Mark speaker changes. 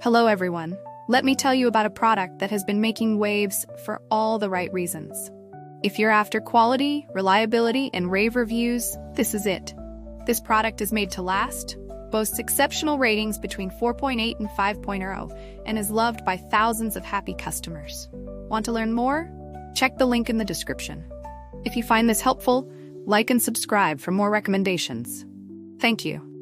Speaker 1: Hello everyone. Let me tell you about a product that has been making waves for all the right reasons. If you're after quality, reliability, and rave reviews, this is it. This product is made to last, boasts exceptional ratings between 4.8 and 5.0, and is loved by thousands of happy customers. Want to learn more? Check the link in the description. If you find this helpful, like and subscribe for more recommendations. Thank you.